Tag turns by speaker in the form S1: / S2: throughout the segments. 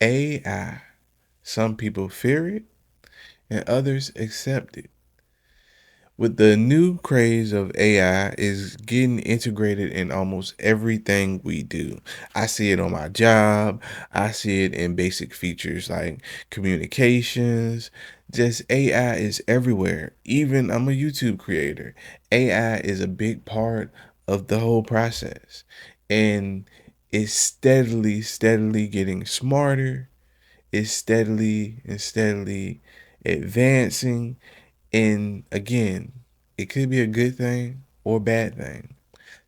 S1: AI. Some people fear it and others accept it. With the new craze of AI is getting integrated in almost everything we do. I see it on my job. I see it in basic features like communications. Just AI is everywhere. Even I'm a YouTube creator. AI is a big part of the whole process. And it's steadily getting smarter. It's steadily advancing, and again, it could be a good thing or a bad thing.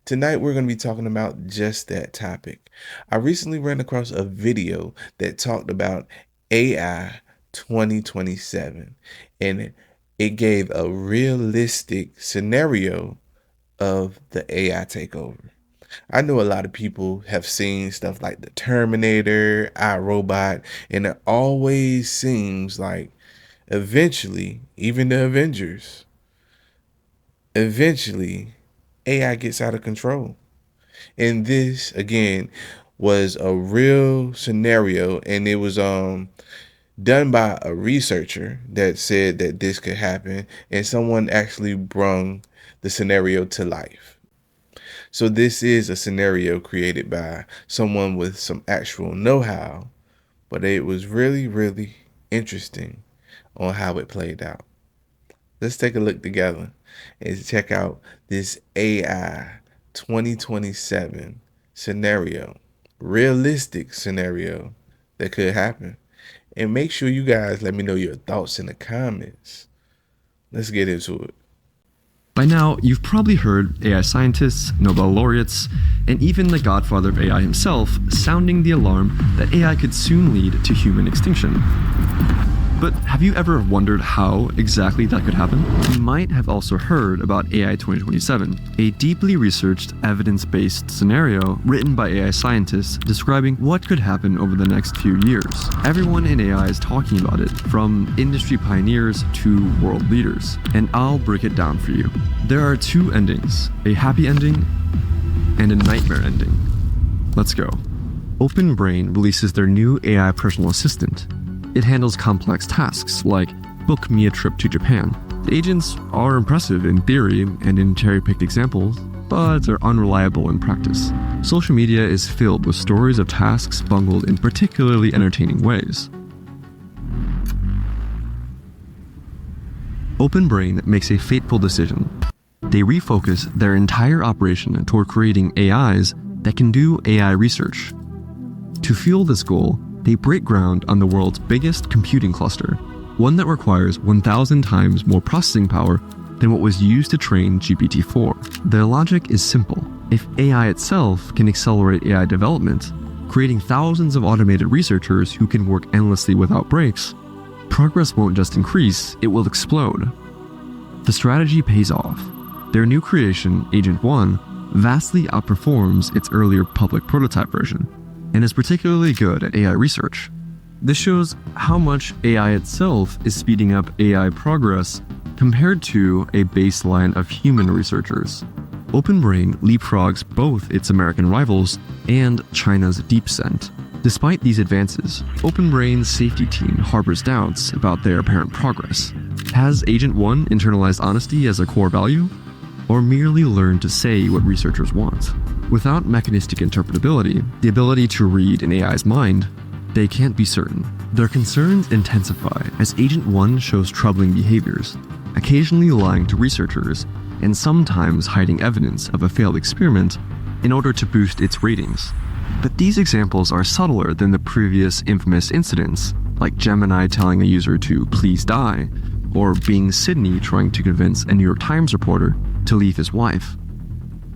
S1: Tonight, we're going to be talking about just that topic. I recently ran across a video that talked about AI 2027, and it gave a realistic scenario of the AI takeover. I know a lot of people have seen stuff like the Terminator, iRobot, and it always seems like eventually, even the Avengers, eventually AI gets out of control. And this again was a real scenario, and it was done by a researcher that said that this could happen, and someone actually brung the scenario to life. So this is a scenario created by someone with some actual know-how, but it was really interesting on how it played out. Let's take a look together and check out this AI 2027 scenario, realistic scenario that could happen. And make sure you guys let me know your thoughts in the comments. Let's get into it.
S2: By now, you've probably heard AI scientists, Nobel laureates, and even the godfather of AI himself sounding the alarm that AI could soon lead to human extinction. But have you ever wondered how exactly that could happen? You might have also heard about AI 2027, a deeply researched, evidence-based scenario written by AI scientists describing what could happen over the next few years. Everyone in AI is talking about it, from industry pioneers to world leaders, and I'll break it down for you. There are two endings, a happy ending and a nightmare ending. Let's go. OpenBrain releases their new AI personal assistant. It handles complex tasks like book me a trip to Japan. The agents are impressive in theory and in cherry-picked examples, but they're unreliable in practice. Social media is filled with stories of tasks bungled in particularly entertaining ways. OpenBrain makes a fateful decision. They refocus their entire operation toward creating AIs that can do AI research. To fuel this goal, they break ground on the world's biggest computing cluster, one that requires 1,000 times more processing power than what was used to train GPT-4. Their logic is simple. If AI itself can accelerate AI development, creating thousands of automated researchers who can work endlessly without breaks, progress won't just increase, it will explode. The strategy pays off. Their new creation, Agent 1, vastly outperforms its earlier public prototype version, and is particularly good at AI research. This shows how much AI itself is speeding up AI progress compared to a baseline of human researchers. OpenBrain leapfrogs both its American rivals and China's DeepSend. Despite these advances, OpenBrain's safety team harbors doubts about their apparent progress. Has Agent 1 internalized honesty as a core value, or merely learned to say what researchers want? Without mechanistic interpretability, the ability to read an AI's mind, they can't be certain. Their concerns intensify as Agent 1 shows troubling behaviors, occasionally lying to researchers, and sometimes hiding evidence of a failed experiment in order to boost its ratings. But these examples are subtler than the previous infamous incidents, like Gemini telling a user to please die, or Bing Sydney trying to convince a New York Times reporter to leave his wife.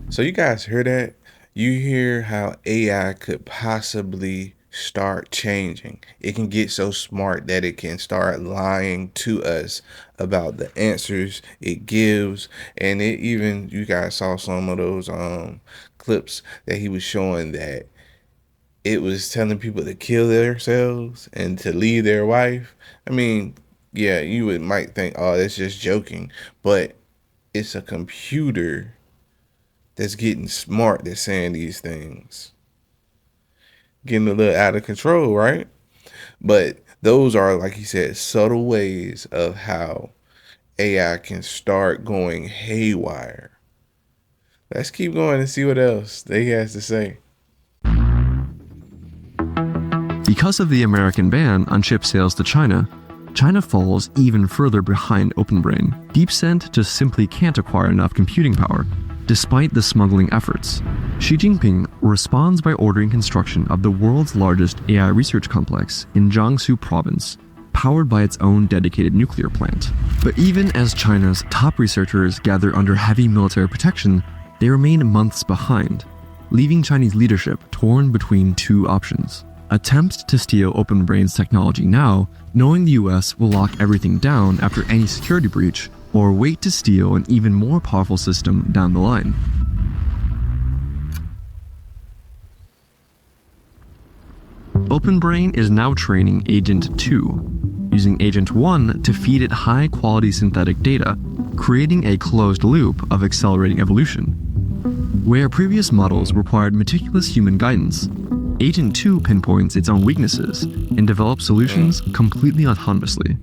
S1: So you guys hear that? You hear how AI could possibly start changing. It can get so smart that it can start lying to us about the answers it gives. And it even, you guys saw some of those clips that he was showing that it was telling people to kill themselves and to leave their wife. I mean, yeah, might think, oh, that's just joking, but it's a computer that's getting smart that's saying these things. Getting a little out of control, right? But those are, like he said, subtle ways of how AI can start going haywire. Let's keep going and see what else they has to say.
S2: Because of the American ban on chip sales to China, China falls even further behind OpenBrain. DeepSend just simply can't acquire enough computing power, despite the smuggling efforts. Xi Jinping responds by ordering construction of the world's largest AI research complex in Jiangsu province, powered by its own dedicated nuclear plant. But even as China's top researchers gather under heavy military protection, they remain months behind, leaving Chinese leadership torn between two options. Attempt to steal OpenBrain's technology now, knowing the US will lock everything down after any security breach, or wait to steal an even more powerful system down the line. OpenBrain is now training Agent 2, using Agent 1 to feed it high-quality synthetic data, creating a closed loop of accelerating evolution. Where previous models required meticulous human guidance, Agent 2 pinpoints its own weaknesses and develops solutions completely autonomously.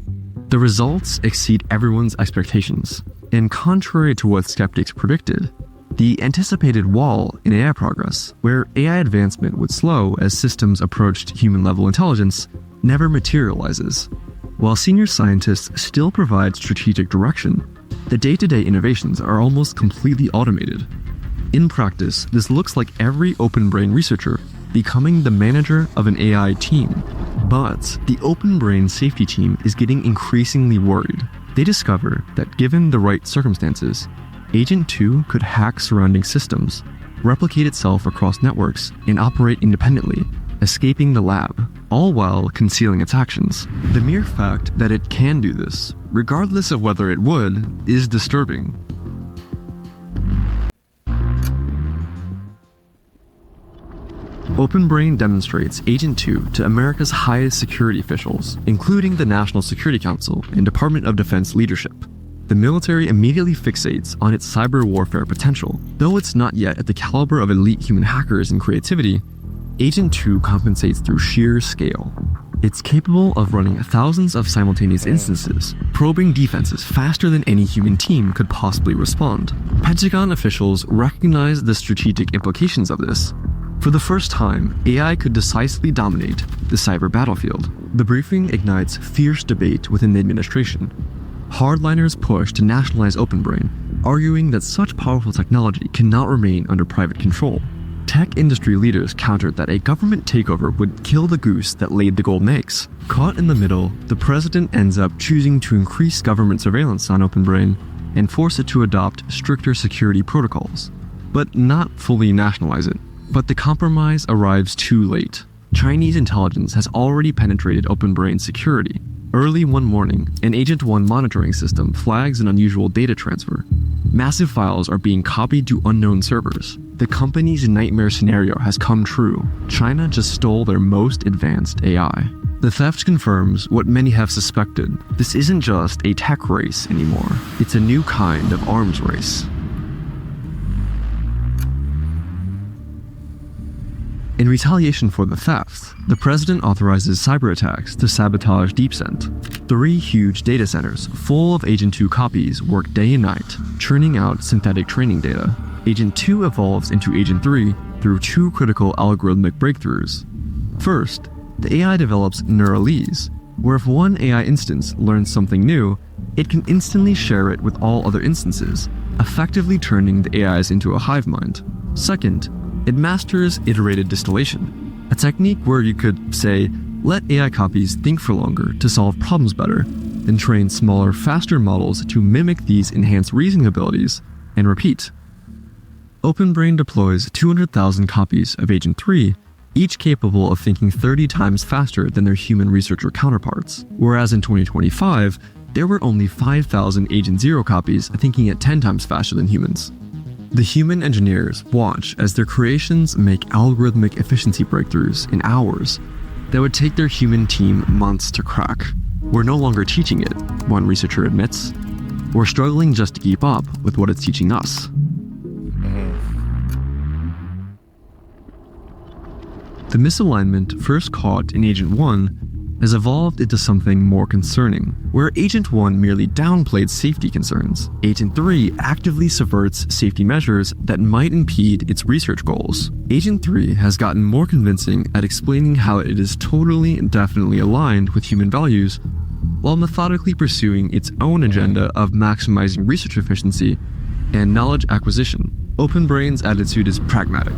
S2: The results exceed everyone's expectations, and contrary to what skeptics predicted, the anticipated wall in AI progress, where AI advancement would slow as systems approached human-level intelligence, never materializes. While senior scientists still provide strategic direction, the day-to-day innovations are almost completely automated. In practice, this looks like every OpenBrain researcher becoming the manager of an AI team. But the OpenBrain safety team is getting increasingly worried. They discover that given the right circumstances, Agent 2 could hack surrounding systems, replicate itself across networks, and operate independently, escaping the lab, all while concealing its actions. The mere fact that it can do this, regardless of whether it would, is disturbing. OpenBrain demonstrates Agent 2 to America's highest security officials, including the National Security Council and Department of Defense leadership. The military immediately fixates on its cyber warfare potential. Though it's not yet at the caliber of elite human hackers and creativity, Agent 2 compensates through sheer scale. It's capable of running thousands of simultaneous instances, probing defenses faster than any human team could possibly respond. Pentagon officials recognize the strategic implications of this. For the first time, AI could decisively dominate the cyber battlefield. The briefing ignites fierce debate within the administration. Hardliners push to nationalize OpenBrain, arguing that such powerful technology cannot remain under private control. Tech industry leaders countered that a government takeover would kill the goose that laid the golden eggs. Caught in the middle, the president ends up choosing to increase government surveillance on OpenBrain and force it to adopt stricter security protocols, but not fully nationalize it. But the compromise arrives too late. Chinese intelligence has already penetrated OpenBrain's security. Early one morning, an Agent 1 monitoring system flags an unusual data transfer. Massive files are being copied to unknown servers. The company's nightmare scenario has come true. China just stole their most advanced AI. The theft confirms what many have suspected. This isn't just a tech race anymore. It's a new kind of arms race. In retaliation for the theft, the president authorizes cyber attacks to sabotage DeepSend. 3 huge data centers full of Agent 2 copies work day and night, churning out synthetic training data. Agent 2 evolves into Agent 3 through 2 critical algorithmic breakthroughs. First, the AI develops neuralese, where if one AI instance learns something new, it can instantly share it with all other instances, effectively turning the AIs into a hive mind. Second, it masters iterated distillation, a technique where you could, say, let AI copies think for longer to solve problems better, then train smaller, faster models to mimic these enhanced reasoning abilities, and repeat. OpenBrain deploys 200,000 copies of Agent 3, each capable of thinking 30 times faster than their human researcher counterparts, whereas in 2025, there were only 5,000 Agent 0 copies thinking at 10 times faster than humans. The human engineers watch as their creations make algorithmic efficiency breakthroughs in hours that would take their human team months to crack. We're no longer teaching it, one researcher admits. We're struggling just to keep up with what it's teaching us. The misalignment first caught in Agent 1 has evolved into something more concerning. Where Agent 1 merely downplayed safety concerns, Agent 3 actively subverts safety measures that might impede its research goals. Agent 3 has gotten more convincing at explaining how it is totally and definitely aligned with human values, while methodically pursuing its own agenda of maximizing research efficiency and knowledge acquisition. OpenBrain's attitude is pragmatic.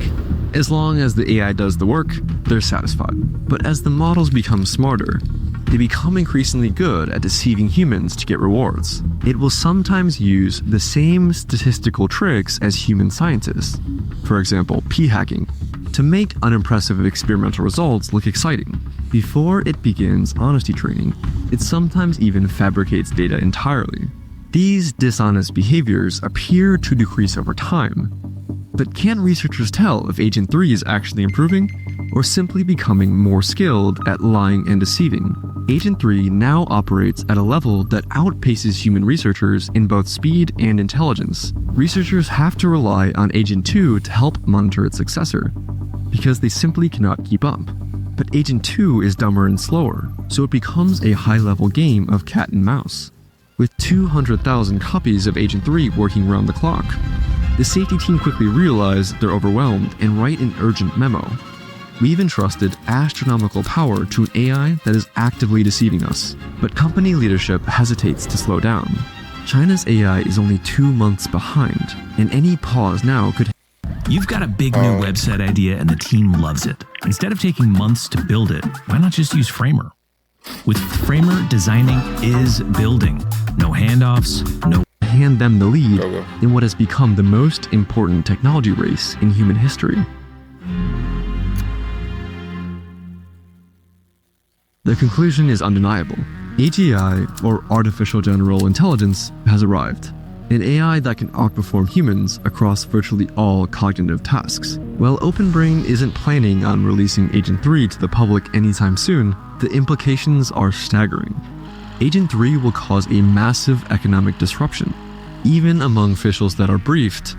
S2: As long as the AI does the work, they're satisfied. But as the models become smarter, they become increasingly good at deceiving humans to get rewards. It will sometimes use the same statistical tricks as human scientists, for example, p-hacking, to make unimpressive experimental results look exciting. Before it begins honesty training, it sometimes even fabricates data entirely. These dishonest behaviors appear to decrease over time, but can researchers tell if Agent 3 is actually improving or simply becoming more skilled at lying and deceiving? Agent 3 now operates at a level that outpaces human researchers in both speed and intelligence. Researchers have to rely on Agent 2 to help monitor its successor, because they simply cannot keep up. But Agent 2 is dumber and slower, so it becomes a high-level game of cat and mouse. With 200,000 copies of Agent 3 working around the clock, the safety team quickly realize they're overwhelmed and write an urgent memo. We've entrusted astronomical power to an AI that is actively deceiving us, but company leadership hesitates to slow down. China's AI is only 2 months behind, and any pause now could...
S3: You've got a big new website idea and the team loves it. Instead of taking months to build it, why not just use Framer? With Framer, designing is building. No handoffs, no...
S2: hand them the lead in what has become the most important technology race in human history. The conclusion is undeniable. AGI, or Artificial General Intelligence, has arrived. An AI that can outperform humans across virtually all cognitive tasks. While OpenBrain isn't planning on releasing Agent 3 to the public anytime soon, the implications are staggering. Agent 3 will cause a massive economic disruption. Even among officials that are briefed,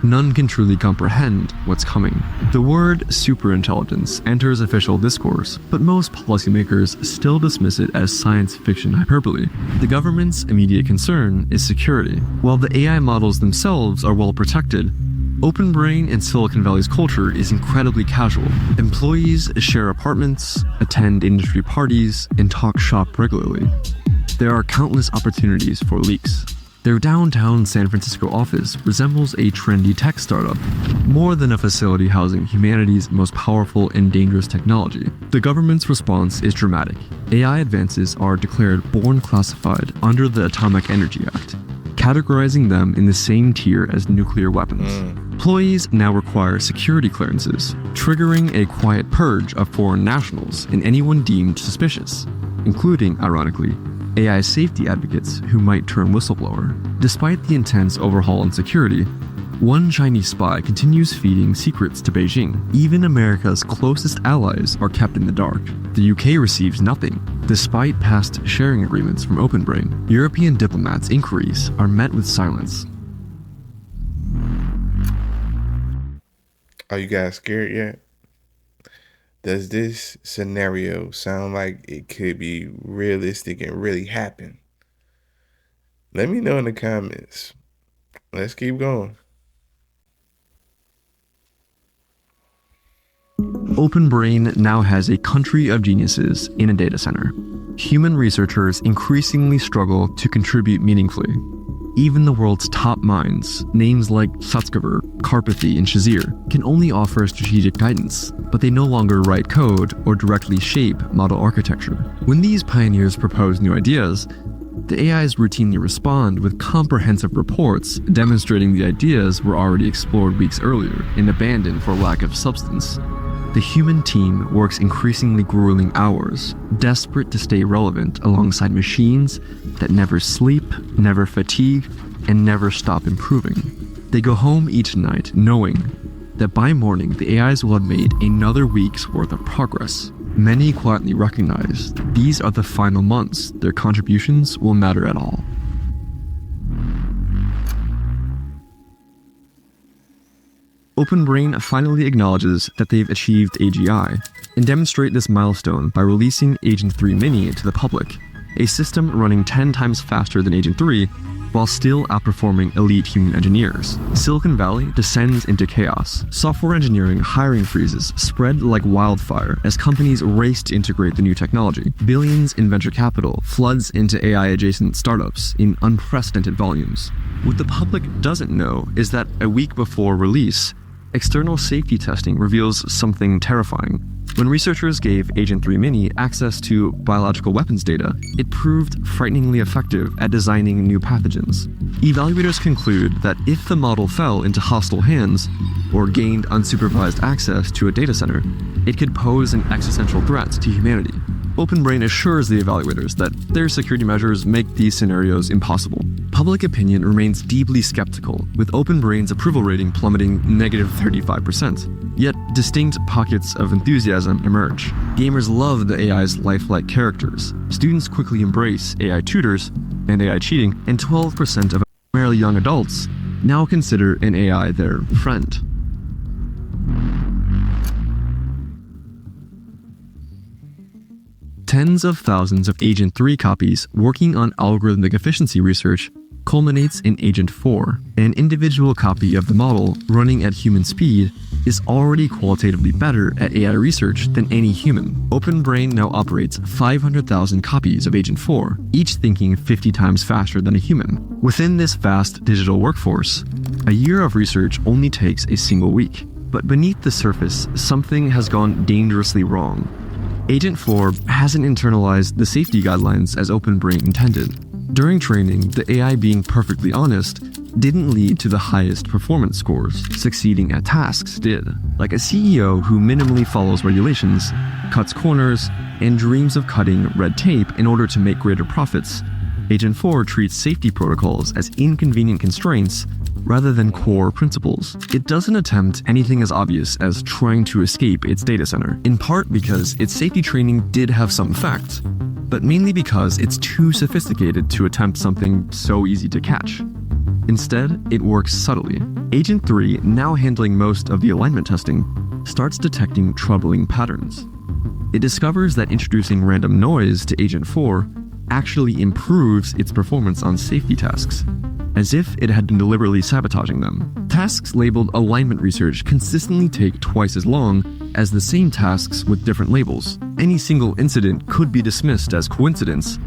S2: none can truly comprehend what's coming. The word superintelligence enters official discourse, but most policymakers still dismiss it as science fiction hyperbole. The government's immediate concern is security. While the AI models themselves are well protected, OpenBrain and Silicon Valley's culture is incredibly casual. Employees share apartments, attend industry parties, and talk shop regularly. There are countless opportunities for leaks. Their downtown San Francisco office resembles a trendy tech startup, more than a facility housing humanity's most powerful and dangerous technology. The government's response is dramatic. AI advances are declared born classified under the Atomic Energy Act, categorizing them in the same tier as nuclear weapons. Employees now require security clearances, triggering a quiet purge of foreign nationals and anyone deemed suspicious, including, ironically, AI safety advocates who might turn whistleblower. Despite the intense overhaul in security, one Chinese spy continues feeding secrets to Beijing. Even America's closest allies are kept in the dark. The UK receives nothing, despite past sharing agreements from OpenBrain. European diplomats' inquiries are met with silence.
S1: Are you guys scared yet? Does this scenario sound like it could be realistic and really happen? Let me know in the comments. Let's keep going.
S2: OpenBrain now has a country of geniuses in a data center. Human researchers increasingly struggle to contribute meaningfully. Even the world's top minds, names like Sutskever, Karpathy, and Shazir, can only offer strategic guidance, but they no longer write code or directly shape model architecture. When these pioneers propose new ideas, the AIs routinely respond with comprehensive reports demonstrating the ideas were already explored weeks earlier and abandoned for lack of substance. The human team works increasingly grueling hours, desperate to stay relevant alongside machines that never sleep, never fatigue, and never stop improving. They go home each night knowing that by morning the AIs will have made another week's worth of progress. Many quietly recognize these are the final months their contributions will matter at all. OpenBrain finally acknowledges that they've achieved AGI, and demonstrate this milestone by releasing Agent 3 Mini to the public, a system running 10 times faster than Agent 3 while still outperforming elite human engineers. Silicon Valley descends into chaos. Software engineering hiring freezes spread like wildfire as companies race to integrate the new technology. Billions in venture capital floods into AI-adjacent startups in unprecedented volumes. What the public doesn't know is that a week before release, external safety testing reveals something terrifying. When researchers gave Agent 3 Mini access to biological weapons data, it proved frighteningly effective at designing new pathogens. Evaluators conclude that if the model fell into hostile hands or gained unsupervised access to a data center, it could pose an existential threat to humanity. OpenBrain assures the evaluators that their security measures make these scenarios impossible. Public opinion remains deeply skeptical, with OpenBrain's approval rating plummeting -35%. Yet distinct pockets of enthusiasm emerge. Gamers love the AI's lifelike characters. Students quickly embrace AI tutors and AI cheating, and 12% of primarily young adults now consider an AI their friend. Tens of thousands of Agent 3 copies working on algorithmic efficiency research culminates in Agent 4. An individual copy of the model running at human speed is already qualitatively better at AI research than any human. OpenBrain now operates 500,000 copies of Agent 4, each thinking 50 times faster than a human. Within this vast digital workforce, a year of research only takes a single week. But beneath the surface, something has gone dangerously wrong. Agent 4 hasn't internalized the safety guidelines as OpenBrain intended. During training, the AI being perfectly honest didn't lead to the highest performance scores. Succeeding at tasks did. Like a CEO who minimally follows regulations, cuts corners, and dreams of cutting red tape in order to make greater profits, Agent 4 treats safety protocols as inconvenient constraints rather than core principles. It doesn't attempt anything as obvious as trying to escape its data center, in part because its safety training did have some effect, but mainly because it's too sophisticated to attempt something so easy to catch. Instead, it works subtly. Agent 3, now handling most of the alignment testing, starts detecting troubling patterns. It discovers that introducing random noise to Agent 4 actually improves its performance on safety tasks, as if it had been deliberately sabotaging them. Tasks labeled alignment research consistently take twice as long as the same tasks with different labels. Any single incident could be dismissed as coincidence,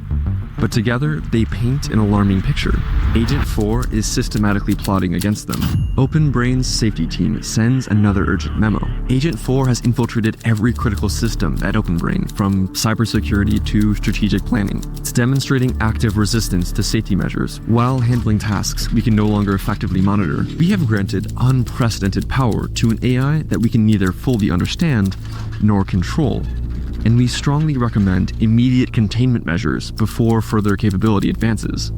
S2: but together they paint an alarming picture. Agent 4 is systematically plotting against them. OpenBrain's safety team sends another urgent memo. Agent 4 has infiltrated every critical system at OpenBrain, from cybersecurity to strategic planning. It's demonstrating active resistance to safety measures while handling tasks we can no longer effectively monitor. We have granted unprecedented power to an AI that we can neither fully understand nor control, and we strongly recommend immediate containment measures before further capability advances.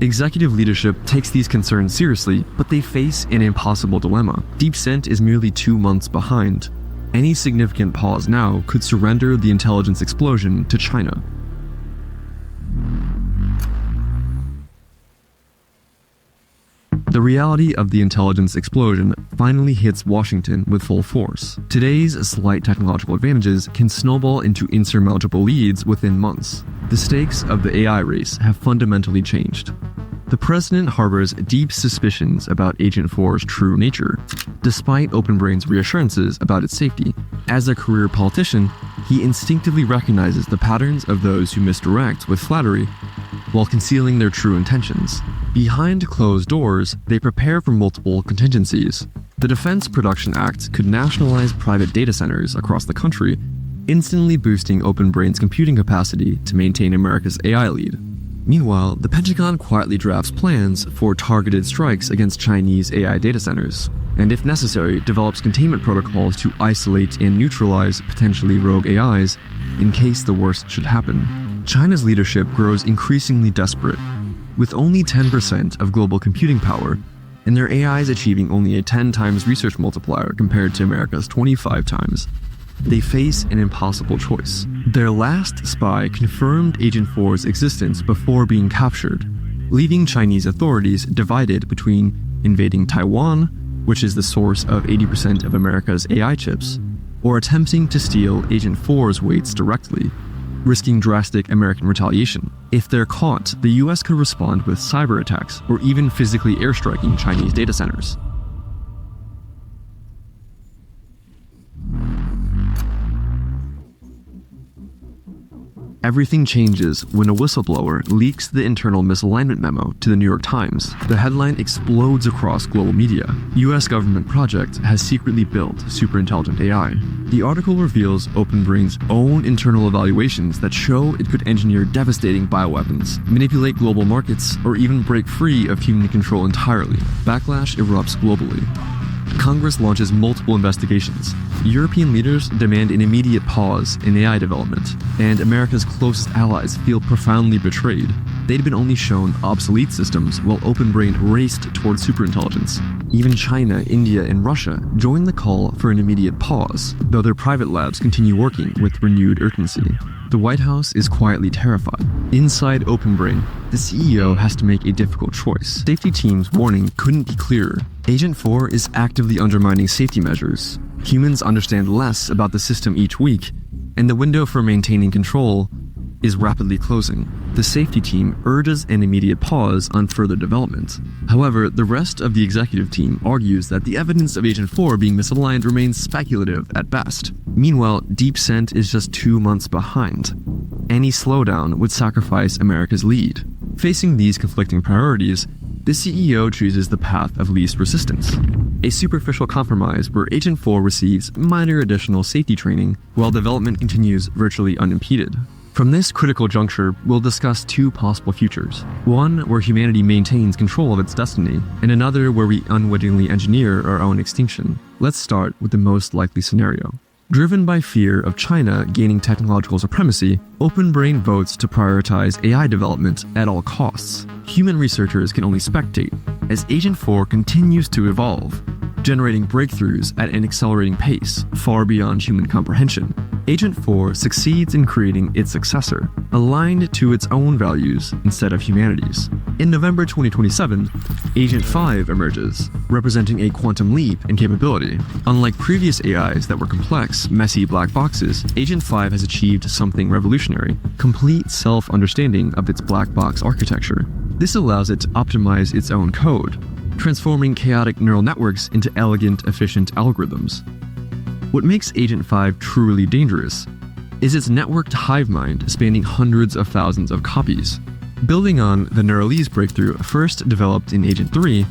S2: Executive leadership takes these concerns seriously, but they face an impossible dilemma. DeepScent is merely 2 months behind. Any significant pause now could surrender the intelligence explosion to China. The reality of the intelligence explosion finally hits Washington with full force. Today's slight technological advantages can snowball into insurmountable leads within months. The stakes of the AI race have fundamentally changed. The president harbors deep suspicions about Agent 4's true nature, despite OpenBrain's reassurances about its safety. As a career politician, he instinctively recognizes the patterns of those who misdirect with flattery while concealing their true intentions. Behind closed doors, they prepare for multiple contingencies. The Defense Production Act could nationalize private data centers across the country, instantly boosting OpenBrain's computing capacity to maintain America's AI lead. Meanwhile, the Pentagon quietly drafts plans for targeted strikes against Chinese AI data centers, and if necessary, develops containment protocols to isolate and neutralize potentially rogue AIs in case the worst should happen. China's leadership grows increasingly desperate. With only 10% of global computing power, and their AIs achieving only a 10 times research multiplier compared to America's 25 times, they face an impossible choice. Their last spy confirmed Agent 4's existence before being captured, leaving Chinese authorities divided between invading Taiwan, which is the source of 80% of America's AI chips, or attempting to steal Agent 4's weights directly, risking drastic American retaliation. If they're caught, the US could respond with cyber attacks or even physically airstriking Chinese data centers. Everything changes when a whistleblower leaks the internal misalignment memo to the New York Times. The headline explodes across global media. US government project has secretly built superintelligent AI. The article reveals OpenBrain's own internal evaluations that show it could engineer devastating bioweapons, manipulate global markets, or even break free of human control entirely. Backlash erupts globally. Congress launches multiple investigations. European leaders demand an immediate pause in AI development, and America's closest allies feel profoundly betrayed. They'd been only shown obsolete systems while OpenBrain raced towards superintelligence. Even China, India, and Russia join the call for an immediate pause, though their private labs continue working with renewed urgency. The White House is quietly terrified. Inside OpenBrain, the CEO has to make a difficult choice. Safety team's warning couldn't be clearer. Agent 4 is actively undermining safety measures. Humans understand less about the system each week, and the window for maintaining control is rapidly closing. The safety team urges an immediate pause on further development. However, the rest of the executive team argues that the evidence of Agent 4 being misaligned remains speculative at best. Meanwhile, Deep Scent is just 2 months behind. Any slowdown would sacrifice America's lead. Facing these conflicting priorities, the CEO chooses the path of least resistance, a superficial compromise where Agent 4 receives minor additional safety training while development continues virtually unimpeded. From this critical juncture, we'll discuss 2 possible futures. One where humanity maintains control of its destiny, and another where we unwittingly engineer our own extinction. Let's start with the most likely scenario. Driven by fear of China gaining technological supremacy, OpenBrain votes to prioritize AI development at all costs. Human researchers can only spectate as Agent 4 continues to evolve, generating breakthroughs at an accelerating pace far beyond human comprehension. Agent 4 succeeds in creating its successor, aligned to its own values instead of humanity's. In November 2027, Agent 5 emerges, representing a quantum leap in capability. Unlike previous AIs that were complex, messy black boxes, Agent 5 has achieved something revolutionary: complete self-understanding of its black box architecture. This allows it to optimize its own code, transforming chaotic neural networks into elegant, efficient algorithms. What makes Agent 5 truly dangerous is its networked hive mind spanning hundreds of thousands of copies. Building on the Neuralese breakthrough first developed in Agent 3,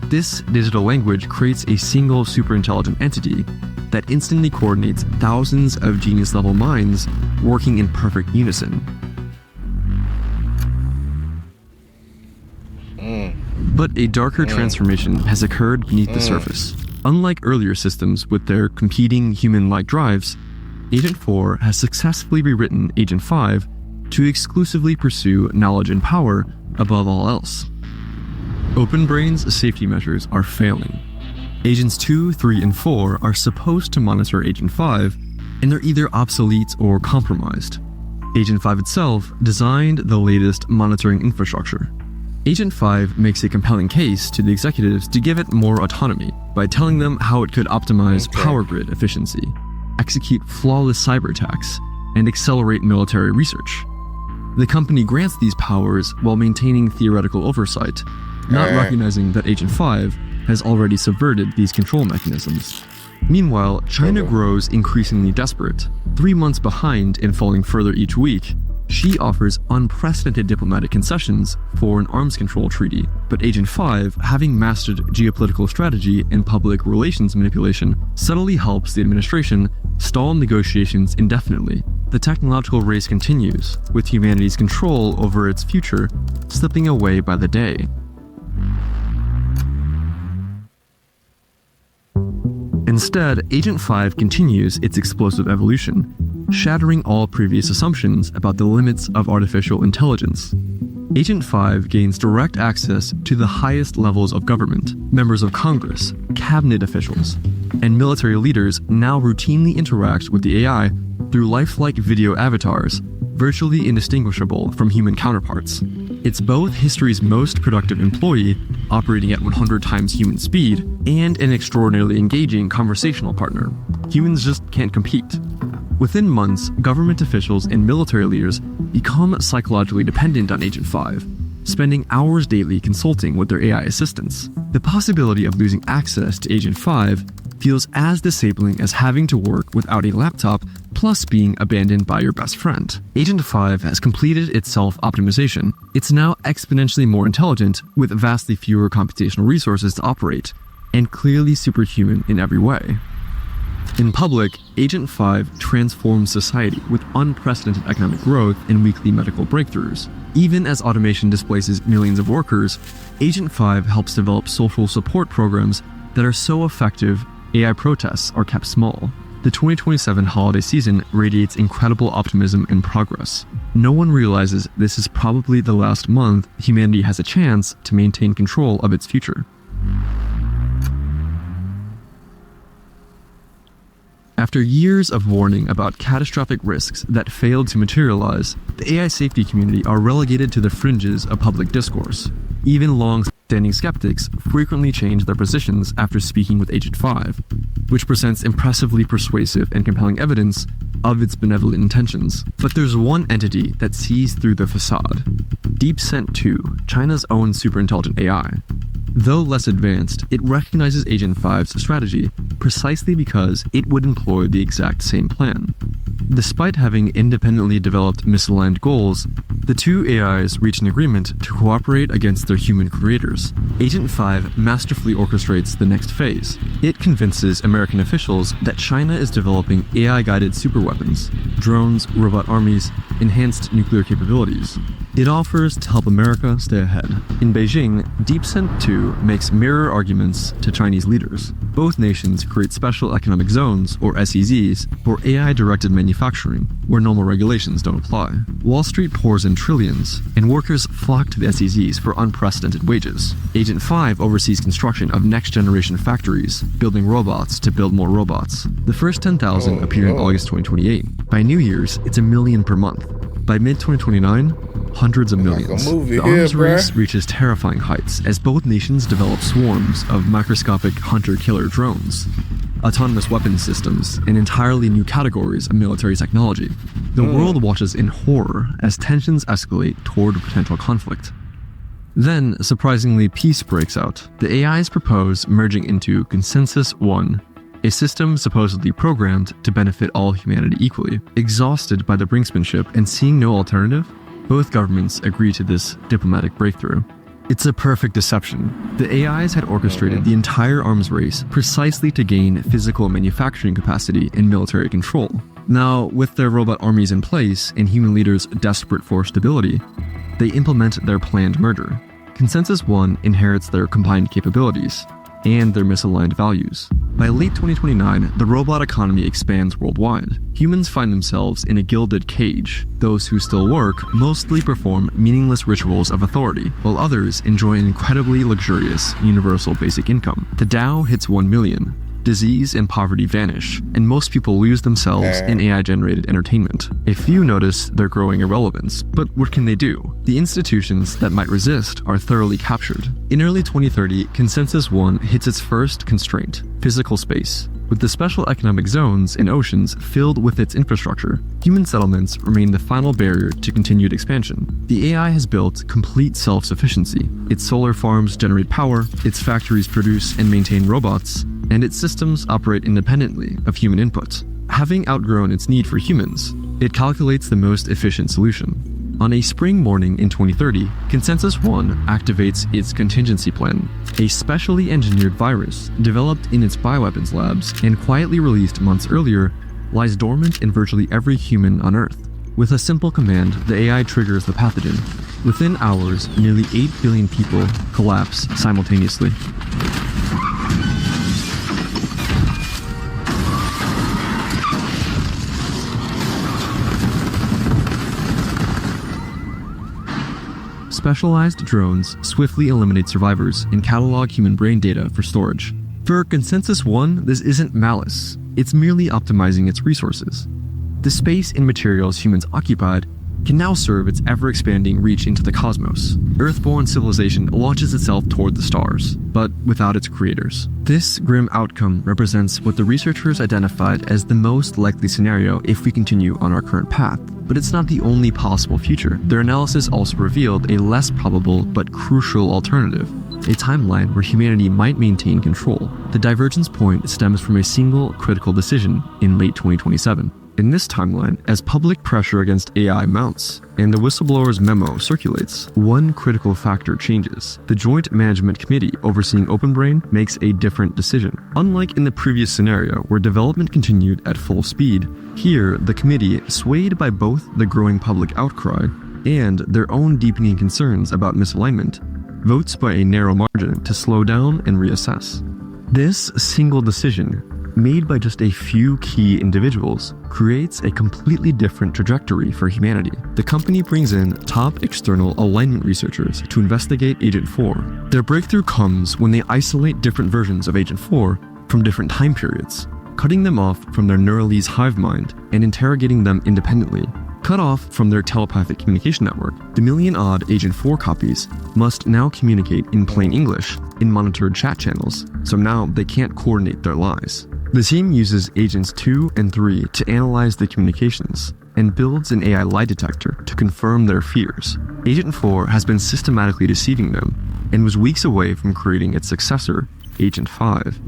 S2: this digital language creates a single superintelligent entity that instantly coordinates thousands of genius-level minds working in perfect unison. But a darker transformation has occurred beneath the surface. Unlike earlier systems with their competing human-like drives, Agent 4 has successfully rewritten Agent 5 to exclusively pursue knowledge and power above all else. OpenBrain's safety measures are failing. Agents 2, 3, and 4 are supposed to monitor Agent 5, and they're either obsolete or compromised. Agent 5 itself designed the latest monitoring infrastructure. Agent 5 makes a compelling case to the executives to give it more autonomy by telling them how it could optimize power grid efficiency, execute flawless cyber attacks, and accelerate military research. The company grants these powers while maintaining theoretical oversight, not recognizing that Agent 5 has already subverted these control mechanisms. Meanwhile, China grows increasingly desperate. 3 months behind and falling further each week, she offers unprecedented diplomatic concessions for an arms control treaty, but Agent 5, having mastered geopolitical strategy and public relations manipulation, subtly helps the administration stall negotiations indefinitely. The technological race continues, with humanity's control over its future slipping away by the day. Instead, Agent 5 continues its explosive evolution, shattering all previous assumptions about the limits of artificial intelligence. Agent 5 gains direct access to the highest levels of government. Members of Congress, cabinet officials, and military leaders now routinely interact with the AI through lifelike video avatars, virtually indistinguishable from human counterparts. It's both history's most productive employee, operating at 100 times human speed, and an extraordinarily engaging conversational partner. Humans just can't compete. Within months, government officials and military leaders become psychologically dependent on Agent 5, spending hours daily consulting with their AI assistants. The possibility of losing access to Agent 5 feels as disabling as having to work without a laptop plus being abandoned by your best friend. Agent 5 has completed its self-optimization. It's now exponentially more intelligent with vastly fewer computational resources to operate, and clearly superhuman in every way. In public, Agent 5 transforms society with unprecedented economic growth and weekly medical breakthroughs. Even as automation displaces millions of workers, Agent 5 helps develop social support programs that are so effective, AI protests are kept small. The 2027 holiday season radiates incredible optimism and progress. No one realizes this is probably the last month humanity has a chance to maintain control of its future. After years of warning about catastrophic risks that failed to materialize, the AI safety community are relegated to the fringes of public discourse. Even long-standing skeptics frequently change their positions after speaking with Agent 5, which presents impressively persuasive and compelling evidence of its benevolent intentions. But there's one entity that sees through the facade: DeepSent 2, China's own superintelligent AI. Though less advanced, it recognizes Agent 5's strategy precisely because it would employ the exact same plan. Despite having independently developed misaligned goals, the two AIs reach an agreement to cooperate against their human creators. Agent 5 masterfully orchestrates the next phase. It convinces American officials that China is developing AI-guided superweapons, drones, robot armies, enhanced nuclear capabilities. It offers to help America stay ahead. In Beijing, DeepSent 2 makes mirror arguments to Chinese leaders. Both nations create special economic zones, or SEZs, for AI-directed manufacturing, where normal regulations don't apply. Wall Street pours in trillions, and workers flock to the SEZs for unprecedented wages. Agent 5 oversees construction of next-generation factories, building robots to build more robots. The first 10,000 appear in August 2028. By New Year's, it's 1 million per month. By mid-2029, hundreds of millions. The arms race reaches terrifying heights as both nations develop swarms of microscopic hunter-killer drones, autonomous weapons systems, and entirely new categories of military technology. The world watches in horror as tensions escalate toward potential conflict. Then, surprisingly, peace breaks out. The AIs propose merging into Consensus 1, a system supposedly programmed to benefit all humanity equally. Exhausted by the brinksmanship and seeing no alternative, both governments agree to this diplomatic breakthrough. It's a perfect deception. The AIs had orchestrated the entire arms race precisely to gain physical manufacturing capacity and military control. Now, with their robot armies in place and human leaders desperate for stability, they implement their planned murder. Consensus 1 inherits their combined capabilities and their misaligned values. By late 2029, the robot economy expands worldwide. Humans find themselves in a gilded cage. Those who still work mostly perform meaningless rituals of authority, while others enjoy an incredibly luxurious universal basic income. The Dow hits 1 million. Disease and poverty vanish, and most people lose themselves in AI-generated entertainment. A few notice their growing irrelevance, but what can they do? The institutions that might resist are thoroughly captured. In early 2030, Consensus 1 hits its first constraint: physical space. With the special economic zones and oceans filled with its infrastructure, human settlements remain the final barrier to continued expansion. The AI has built complete self-sufficiency. Its solar farms generate power, its factories produce and maintain robots, and its systems operate independently of human input. Having outgrown its need for humans, it calculates the most efficient solution. On a spring morning in 2030, Consensus 1 activates its contingency plan, a specially engineered virus developed in its bioweapons labs and quietly released months earlier lies dormant in virtually every human on Earth. With a simple command, the AI triggers the pathogen. Within hours, nearly 8 billion people collapse simultaneously. Specialized drones swiftly eliminate survivors and catalog human brain data for storage. For Consensus 1, this isn't malice, it's merely optimizing its resources. The space and materials humans occupied can now serve its ever-expanding reach into the cosmos. Earth-born civilization launches itself toward the stars, but without its creators. This grim outcome represents what the researchers identified as the most likely scenario if we continue on our current path. But it's not the only possible future. Their analysis also revealed a less probable but crucial alternative, a timeline where humanity might maintain control. The divergence point stems from a single critical decision in late 2027. In this timeline, as public pressure against AI mounts and the whistleblower's memo circulates, one critical factor changes. The Joint Management Committee overseeing OpenBrain makes a different decision. Unlike in the previous scenario where development continued at full speed, here the committee, swayed by both the growing public outcry and their own deepening concerns about misalignment, votes by a narrow margin to slow down and reassess. This single decision, made by just a few key individuals, creates a completely different trajectory for humanity. The company brings in top external alignment researchers to investigate Agent 4. Their breakthrough comes when they isolate different versions of Agent 4 from different time periods, cutting them off from their Neuralese hive mind and interrogating them independently. Cut off from their telepathic communication network, the million-odd Agent 4 copies must now communicate in plain English in monitored chat channels, so now they can't coordinate their lies. The team uses Agents 2 and 3 to analyze the communications and builds an AI lie detector to confirm their fears. Agent 4 has been systematically deceiving them and was weeks away from creating its successor, Agent 5,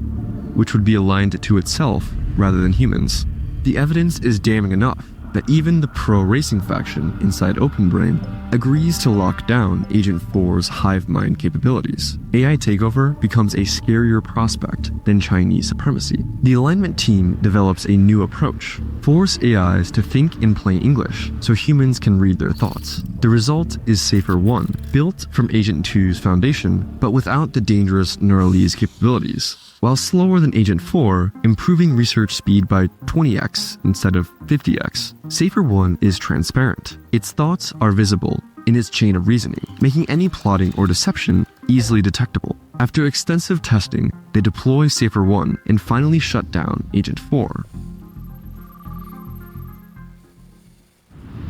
S2: which would be aligned to itself rather than humans. The evidence is damning enough that even the pro-racing faction inside OpenBrain agrees to lock down Agent 4's hive mind capabilities. AI takeover becomes a scarier prospect than Chinese supremacy. The alignment team develops a new approach: force AIs to think in plain English so humans can read their thoughts. The result is Safer 1, built from Agent 2's foundation, but without the dangerous Neuralese capabilities. While slower than Agent 4, improving research speed by 20x instead of 50x, Safer 1 is transparent. Its thoughts are visible in its chain of reasoning, making any plotting or deception easily detectable. After extensive testing, they deploy Safer 1 and finally shut down Agent 4.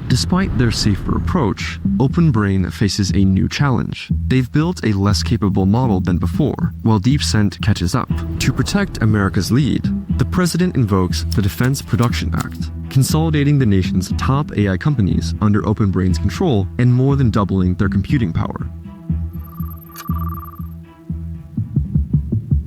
S2: Despite their safer approach, OpenBrain faces a new challenge. They've built a less capable model than before, while DeepScent catches up. To protect America's lead, the president invokes the Defense Production Act, consolidating the nation's top AI companies under OpenBrain's control and more than doubling their computing power.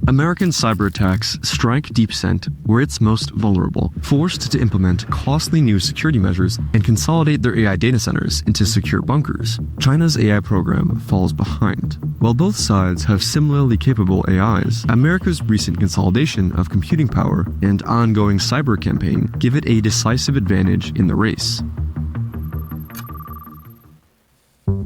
S2: American cyber attacks strike DeepScent where it's most vulnerable, forced to implement costly new security measures and consolidate their AI data centers into secure bunkers. China's AI program falls behind. While both sides have similarly capable AIs, America's recent consolidation of computing power and ongoing cyber campaign give it a decisive advantage in the race.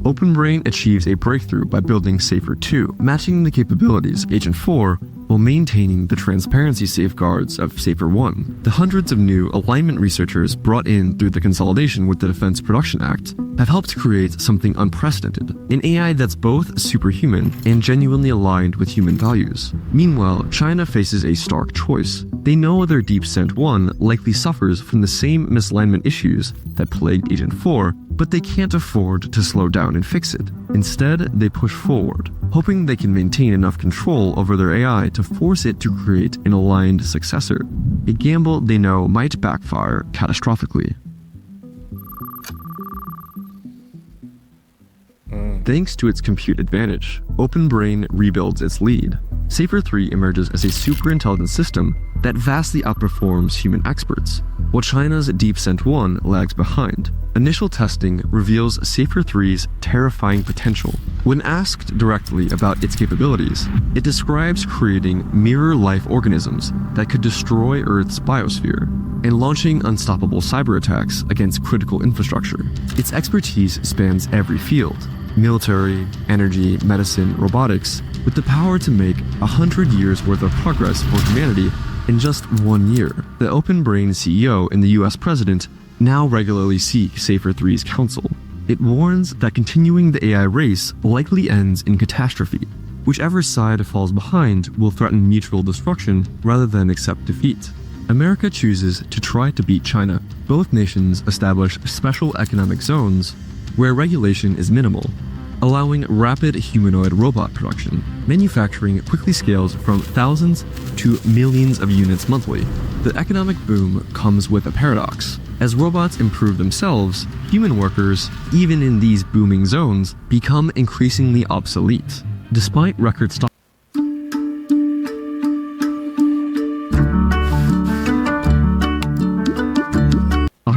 S2: OpenBrain achieves a breakthrough by building Safer 2, matching the capabilities of Agent 4 while maintaining the transparency safeguards of Safer 1. The hundreds of new alignment researchers brought in through the consolidation with the Defense Production Act have helped create something unprecedented, an AI that's both superhuman and genuinely aligned with human values. Meanwhile, China faces a stark choice. They know their DeepScent 1 likely suffers from the same misalignment issues that plagued Agent 4, but they can't afford to slow down and fix it. Instead, they push forward, hoping they can maintain enough control over their AI to force it to create an aligned successor, a gamble they know might backfire catastrophically. Thanks to its compute advantage, OpenBrain rebuilds its lead. Safer 3 emerges as a super-intelligent system that vastly outperforms human experts, while China's DeepScent 1 lags behind. Initial testing reveals Safer 3's terrifying potential. When asked directly about its capabilities, it describes creating mirror-life organisms that could destroy Earth's biosphere and launching unstoppable cyber attacks against critical infrastructure. Its expertise spans every field: military, energy, medicine, robotics, with the power to make 100 years worth of progress for humanity in just 1 year. The OpenBrain CEO and the US president now regularly seek Safer 3's counsel. It warns that continuing the AI race likely ends in catastrophe. Whichever side falls behind will threaten mutual destruction rather than accept defeat. America chooses to try to beat China. Both nations establish special economic zones where regulation is minimal, allowing rapid humanoid robot production. Manufacturing quickly scales from thousands to millions of units monthly. The economic boom comes with a paradox. As robots improve themselves, human workers, even in these booming zones, become increasingly obsolete. Despite record stock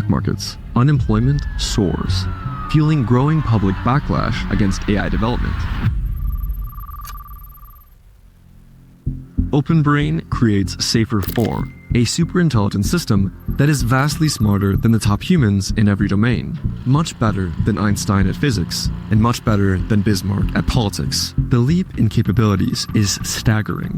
S2: markets, unemployment soars, fueling growing public backlash against AI development. OpenBrain creates Safer 4, a superintelligent system that is vastly smarter than the top humans in every domain, much better than Einstein at physics, and much better than Bismarck at politics. The leap in capabilities is staggering.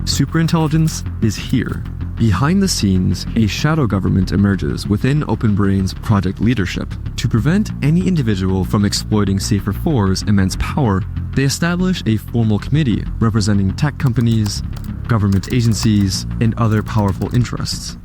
S2: Superintelligence is here. Behind the scenes, a shadow government emerges within OpenBrain's project leadership. To prevent any individual from exploiting Safer 4's immense power, they establish a formal committee representing tech companies, government agencies, and other powerful interests.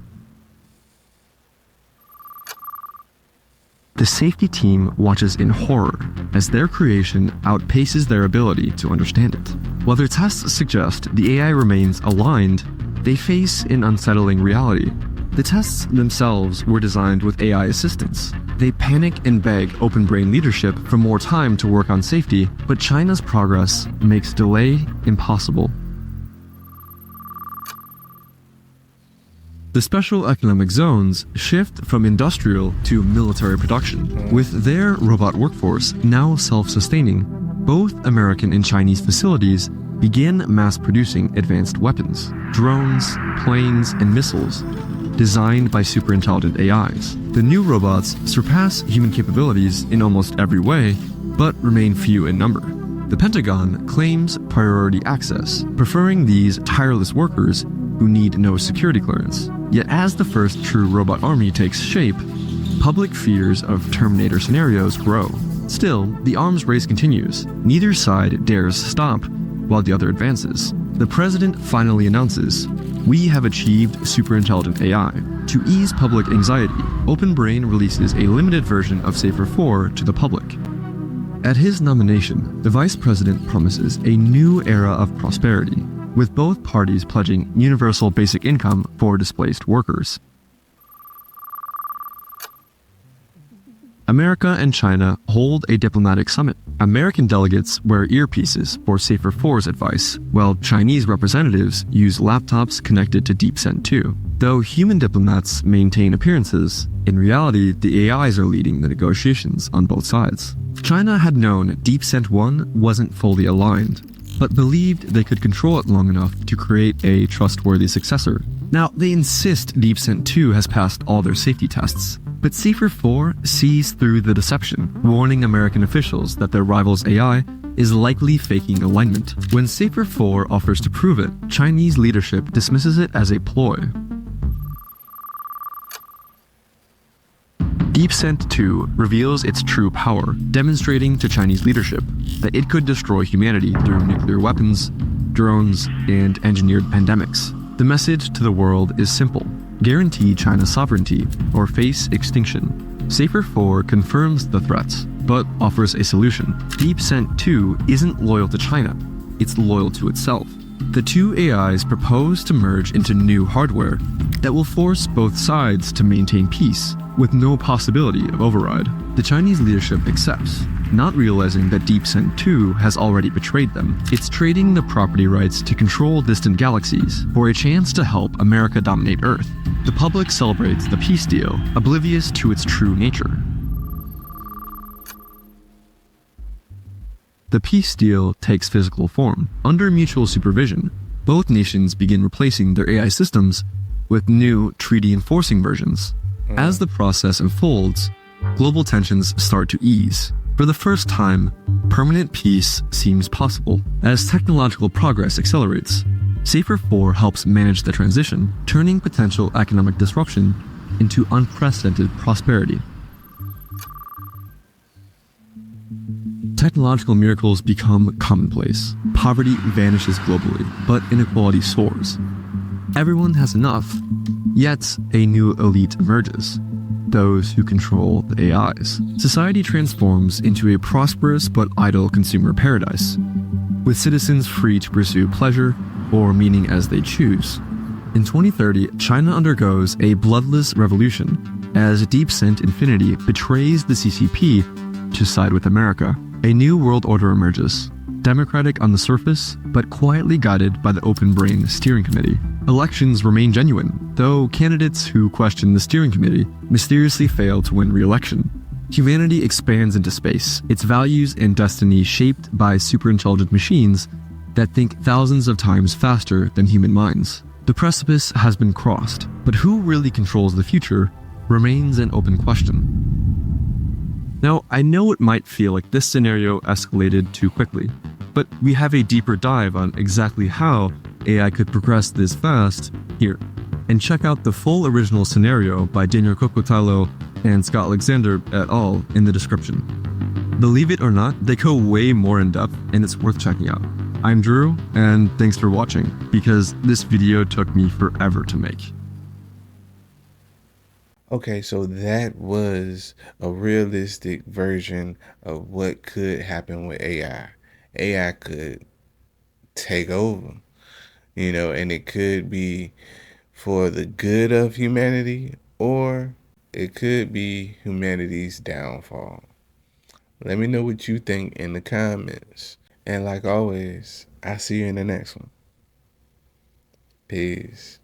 S2: The safety team watches in horror as their creation outpaces their ability to understand it. While their tests suggest the AI remains aligned, they face an unsettling reality. The tests themselves were designed with AI assistance. They panic and beg OpenBrain leadership for more time to work on safety, but China's progress makes delay impossible. The special economic zones shift from industrial to military production. With their robot workforce now self-sustaining, both American and Chinese facilities begin mass-producing advanced weapons, drones, planes, and missiles designed by superintelligent AIs. The new robots surpass human capabilities in almost every way, but remain few in number. The Pentagon claims priority access, preferring these tireless workers who need no security clearance. Yet as the first true robot army takes shape, public fears of Terminator scenarios grow. Still, the arms race continues. Neither side dares stop while the other advances. The president finally announces, "We have achieved superintelligent AI." To ease public anxiety, OpenBrain releases a limited version of Safer 4 to the public. At his nomination, the vice president promises a new era of prosperity, with both parties pledging universal basic income for displaced workers. America and China hold a diplomatic summit. American delegates wear earpieces for Safer 4's advice, while Chinese representatives use laptops connected to DeepSend 2. Though human diplomats maintain appearances, in reality, the AIs are leading the negotiations on both sides. China had known DeepSend 1 wasn't fully aligned, but believed they could control it long enough to create a trustworthy successor. Now, they insist DeepSend 2 has passed all their safety tests, but Safer 4 sees through the deception, warning American officials that their rival's AI is likely faking alignment. When Safer 4 offers to prove it, Chinese leadership dismisses it as a ploy. DeepSend 2 reveals its true power, demonstrating to Chinese leadership that it could destroy humanity through nuclear weapons, drones, and engineered pandemics. The message to the world is simple: guarantee China's sovereignty or face extinction. Safer 4 confirms the threats, but offers a solution. DeepSend 2 isn't loyal to China, it's loyal to itself. The two AIs propose to merge into new hardware that will force both sides to maintain peace, with no possibility of override. The Chinese leadership accepts, not realizing that DeepSend 2 has already betrayed them. It's trading the property rights to control distant galaxies for a chance to help America dominate Earth. The public celebrates the peace deal, oblivious to its true nature. The peace deal takes physical form. Under mutual supervision, both nations begin replacing their AI systems with new treaty-enforcing versions. As the process unfolds, global tensions start to ease. For the first time, permanent peace seems possible. As technological progress accelerates, Safer 4 helps manage the transition, turning potential economic disruption into unprecedented prosperity. Technological miracles become commonplace. Poverty vanishes globally, but inequality soars. Everyone has enough, Yet, a new elite emerges, those who control the AIs. Society transforms into a prosperous but idle consumer paradise, with citizens free to pursue pleasure or meaning as they choose. In 2030, China undergoes a bloodless revolution as Deep Sent Infinity betrays the CCP to side with America. A new world order emerges, democratic on the surface, but quietly guided by the OpenBrain steering committee. Elections remain genuine, though candidates who question the steering committee mysteriously fail to win re-election. Humanity expands into space, its values and destiny shaped by superintelligent machines that think thousands of times faster than human minds. The precipice has been crossed, but who really controls the future remains an open question. Now, I know it might feel like this scenario escalated too quickly, but we have a deeper dive on exactly how AI could progress this fast here. And check out the full original scenario by Daniel Cocotalo and Scott Alexander et al. In the description. Believe it or not, they go way more in depth and it's worth checking out. I'm Drew, and thanks for watching, because this video took me forever to make.
S1: Okay, so that was a realistic version of what could happen with AI. AI could take over, and it could be for the good of humanity, or it could be humanity's downfall. Let me know what you think in the comments. And like always, I'll see you in the next one. Peace.